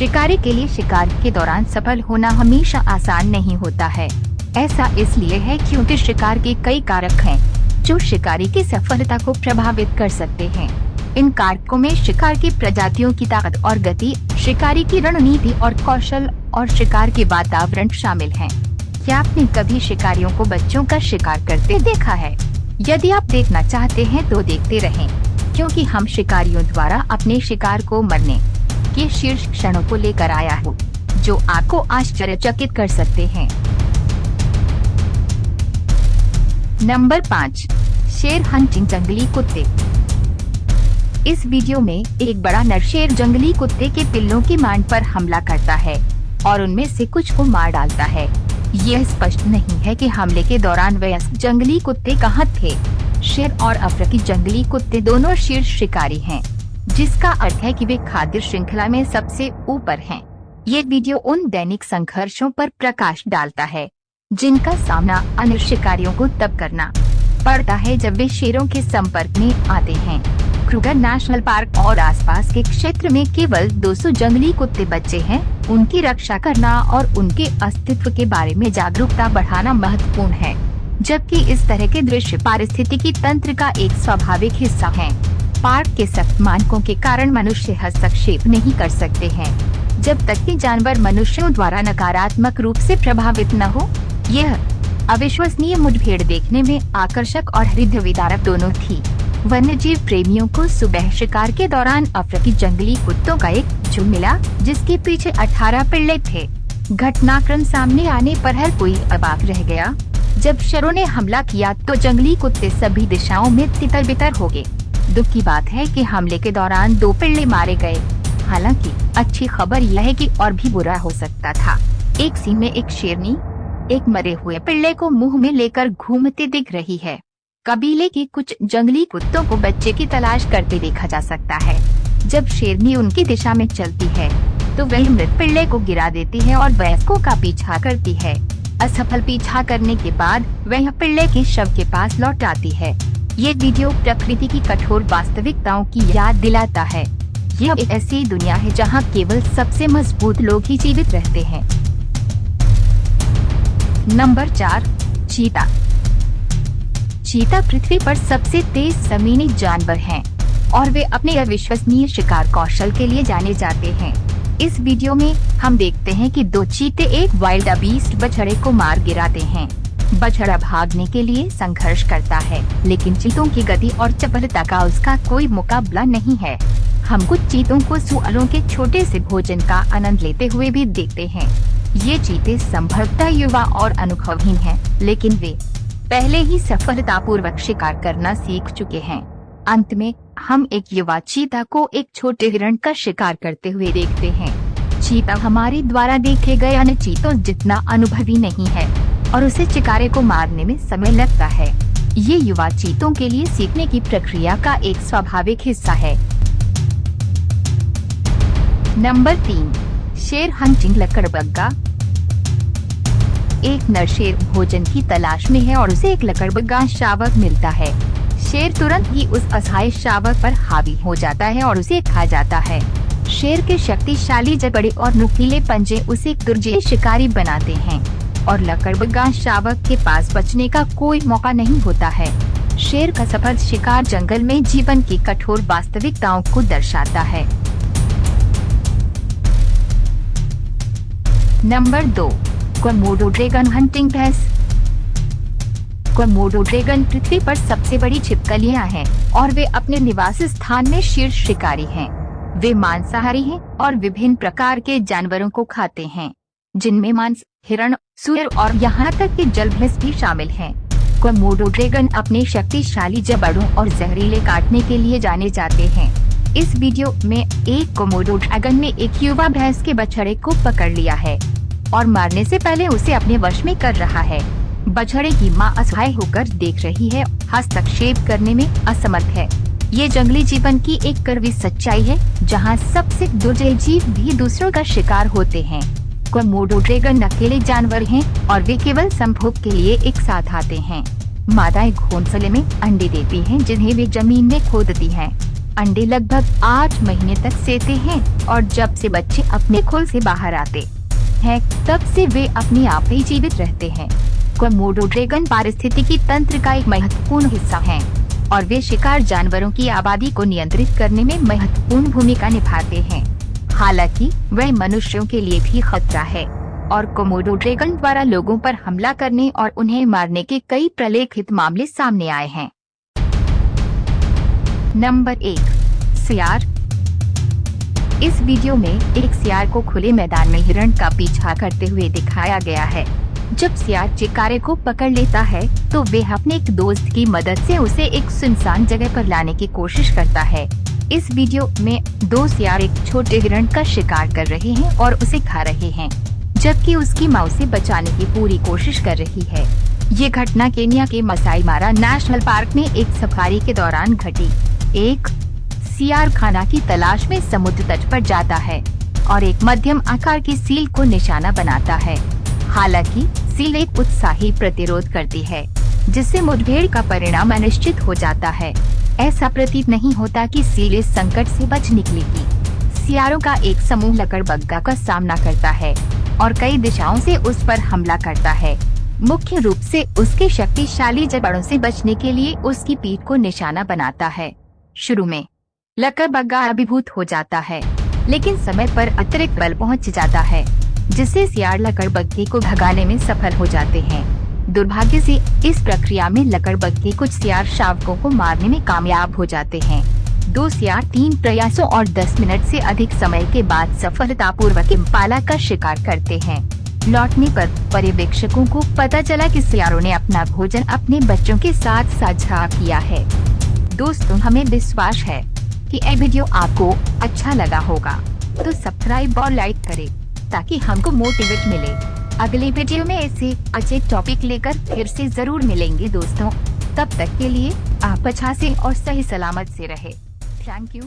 शिकारी के लिए शिकार के दौरान सफल होना हमेशा आसान नहीं होता है। ऐसा इसलिए है क्योंकि शिकार के कई कारक हैं जो शिकारी की सफलता को प्रभावित कर सकते हैं। इन कारकों में शिकार की प्रजातियों की ताकत और गति, शिकारी की रणनीति और कौशल और शिकार के वातावरण शामिल हैं। क्या आपने कभी शिकारियों को बच्चों का शिकार करते देखा है? यदि आप देखना चाहते हैं तो देखते रहें, क्योंकि हम शिकारियों द्वारा अपने शिकार को मरने के शीर्ष क्षणों को लेकर आया हूँ, जो आपको आश्चर्यचकित कर सकते हैं। नंबर 5, शेर हंटिंग जंगली कुत्ते। इस वीडियो में एक बड़ा नर शेर जंगली कुत्ते के पिल्लों की मांड पर हमला करता है और उनमें से कुछ को मार डालता है। यह स्पष्ट नहीं है कि हमले के दौरान वयस्क जंगली कुत्ते कहाँ थे। शेर और अफ्रीकी जंगली कुत्ते दोनों शीर्ष शिकारी हैं, जिसका अर्थ है कि वे खाद्य श्रृंखला में सबसे ऊपर हैं। ये वीडियो उन दैनिक संघर्षों पर प्रकाश डालता है जिनका सामना अन्य शिकारियों को तब करना पड़ता है जब वे शेरों के संपर्क में आते हैं। क्रूगर नेशनल पार्क और आसपास के क्षेत्र में केवल 200 जंगली कुत्ते बचे हैं। उनकी रक्षा करना और उनके अस्तित्व के बारे में जागरूकता बढ़ाना महत्वपूर्ण है, जबकि इस तरह के दृश्य पारिस्थितिकी तंत्र का एक स्वाभाविक हिस्सा हैं। पार्क के सख्त मानकों के कारण मनुष्य हस्तक्षेप नहीं कर सकते हैं जब तक कि जानवर मनुष्यों द्वारा नकारात्मक रूप से प्रभावित न हो। यह अविश्वसनीय मुठभेड़ देखने में आकर्षक और हृदय विदारक दोनों थी। वन्यजीव प्रेमियों को सुबह शिकार के दौरान अफ्रीकी जंगली कुत्तों का एक झुंड मिला, जिसके पीछे 18 पिल्ले थे। घटनाक्रम सामने आने पर हर कोई अवाक रह गया। जब शेरों ने हमला किया तो जंगली कुत्ते सभी दिशाओं में तितर बितर हो गए। दुख की बात है कि हमले के दौरान 2 पिल्ले मारे गए। हालांकि अच्छी खबर यह है कि और भी बुरा हो सकता था। एक सीन में एक शेरनी एक मरे हुए पिल्ले को मुंह में लेकर घूमते दिख रही है। कबीले के कुछ जंगली कुत्तों को बच्चे की तलाश करते देखा जा सकता है। जब शेरनी उनकी दिशा में चलती है तो वह मृत पिल्ले को गिरा देती है और वयस्कों का पीछा करती है। असफल पीछा करने के बाद वह पिल्ले के शव के पास लौट आती है। ये वीडियो प्रकृति की कठोर वास्तविकताओं की याद दिलाता है। यह एक ऐसी दुनिया है जहां केवल सबसे मजबूत लोग ही जीवित रहते हैं। नंबर 4, चीता। चीता पृथ्वी पर सबसे तेज जमीनी जानवर हैं और वे अपने अविश्वसनीय शिकार कौशल के लिए जाने जाते हैं। इस वीडियो में हम देखते हैं कि 2 चीते एक वाइल्ड बीस्ट बछड़े को मार गिराते हैं। बछड़ा भागने के लिए संघर्ष करता है, लेकिन चीतों की गति और चपलता का उसका कोई मुकाबला नहीं है। हम कुछ चीतों को सुअरों के छोटे से भोजन का आनंद लेते हुए भी देखते हैं। ये चीते संभवतः युवा और अनुभवहीन हैं, लेकिन वे पहले ही सफलतापूर्वक शिकार करना सीख चुके हैं। अंत में हम एक युवा चीता को एक छोटे हिरण का शिकार करते हुए देखते हैं। चीता हमारे द्वारा देखे गए अन्य चीतों जितना अनुभवी नहीं है और उसे शिकारे को मारने में समय लगता है। ये युवा चीतों के लिए सीखने की प्रक्रिया का एक स्वाभाविक हिस्सा है। नंबर 3, शेर हंटिंग लकड़बग्गा। एक नर शेर भोजन की तलाश में है और उसे एक लकड़बग्गा शावक मिलता है। शेर तुरंत ही उस असहाय शावक पर हावी हो जाता है और उसे खा जाता है। शेर के शक्तिशाली जबड़े और नुकीले पंजे उसे एक दुर्जय शिकारी बनाते हैं और लकड़बग्गा शावक के पास बचने का कोई मौका नहीं होता है। शेर का सफल शिकार जंगल में जीवन की कठोर वास्तविकताओं को दर्शाता है। नंबर 2, कोमोडो ड्रैगन हंटिंग भैंस। कोमोडो ड्रैगन पृथ्वी पर सबसे बड़ी छिपकलियां हैं और वे अपने निवास स्थान में शीर्ष शिकारी हैं। वे मांसाहारी हैं और विभिन्न प्रकार के जानवरों को खाते हैं, जिनमें मांस, हिरण, सूअर और यहाँ तक कि जलभैंस भी शामिल हैं। कोमोडो ड्रैगन अपने शक्तिशाली जबड़ों और जहरीले काटने के लिए जाने जाते हैं। इस वीडियो में एक कोमोडो ड्रैगन ने एक युवा भैंस के बछड़े को पकड़ लिया है और मारने से पहले उसे अपने वश में कर रहा है। बछड़े की मां असहाय होकर देख रही है, हस्तक्षेप करने में असमर्थ है। ये जंगली जीवन की एक कड़वी सच्चाई है, जहां सबसे दुर्जय जीव भी दूसरों का शिकार होते हैं। कोमोडो ड्रैगन अकेले जानवर हैं और वे केवल संभोग के लिए एक साथ आते हैं। मादाएं घोंसले में अंडे देती हैं, जिन्हें वे जमीन में खोदती हैं। अंडे लगभग 8 महीने तक सेते हैं और जब से बच्चे अपने खोल से बाहर आते हैं तब से वे अपने आप ही जीवित रहते हैं। कोमोडो ड्रैगन पारिस्थितिकी तंत्र का एक महत्वपूर्ण हिस्सा हैं और वे शिकार जानवरों की आबादी को नियंत्रित करने में महत्वपूर्ण भूमिका निभाते हैं। हालांकि वह मनुष्यों के लिए भी खतरा है और कोमोडो ड्रैगन द्वारा लोगों पर हमला करने और उन्हें मारने के कई प्रलेखित मामले सामने आए हैं। नंबर 1, सियार। इस वीडियो में एक सियार को खुले मैदान में हिरण का पीछा करते हुए दिखाया गया है। जब सियार शिकारी को पकड़ लेता है तो वह अपने एक दोस्त की मदद से उसे एक सुनसान जगह पर लाने की कोशिश करता है। इस वीडियो में 2 सियार एक छोटे हिरण का शिकार कर रहे हैं और उसे खा रहे हैं, जबकि उसकी मां उसे बचाने की पूरी कोशिश कर रही है। ये घटना केन्या के मसाई मारा नेशनल पार्क में एक सफारी के दौरान घटी। एक सियार खाना की तलाश में समुद्र तट पर जाता है और एक मध्यम आकार की सील को निशाना बनाता है। हालांकि सील एक उत्साही प्रतिरोध करती है, जिससे मुठभेड़ का परिणाम अनिश्चित हो जाता है। ऐसा प्रतीत नहीं होता कि सील इस संकट से बच निकलेगी। सियारों का एक समूह लकड़बग्गा का सामना करता है और कई दिशाओं से उस पर हमला करता है। मुख्य रूप से उसके शक्तिशाली जबड़ों से बचने के लिए उसकी पीठ को निशाना बनाता है। शुरू में लकड़बग्गा अभिभूत हो जाता है, लेकिन समय पर अतिरिक्त बल पहुंच जाता है, जिससे सियार लकड़बग्गे को भगाने में सफल हो जाते हैं। दुर्भाग्य से इस प्रक्रिया में लकड़बग्गे कुछ सियार शावकों को मारने में कामयाब हो जाते हैं। 2 सियार 3 प्रयासों और 10 मिनट से अधिक समय के बाद सफलतापूर्वक इम्पाला का शिकार करते हैं। लौटने पर पर्यवेक्षकों को पता चला कि सियारों ने अपना भोजन अपने बच्चों के साथ साझा किया है। दोस्तों, हमें विश्वास है कि यह वीडियो आपको अच्छा लगा होगा, तो सब्सक्राइब और लाइक करें ताकि हमको मोटिवेट मिले। अगले वीडियो में ऐसे अच्छे टॉपिक लेकर फिर से जरूर मिलेंगे दोस्तों। तब तक के लिए आप अच्छा से और सही सलामत से रहे। Thank you.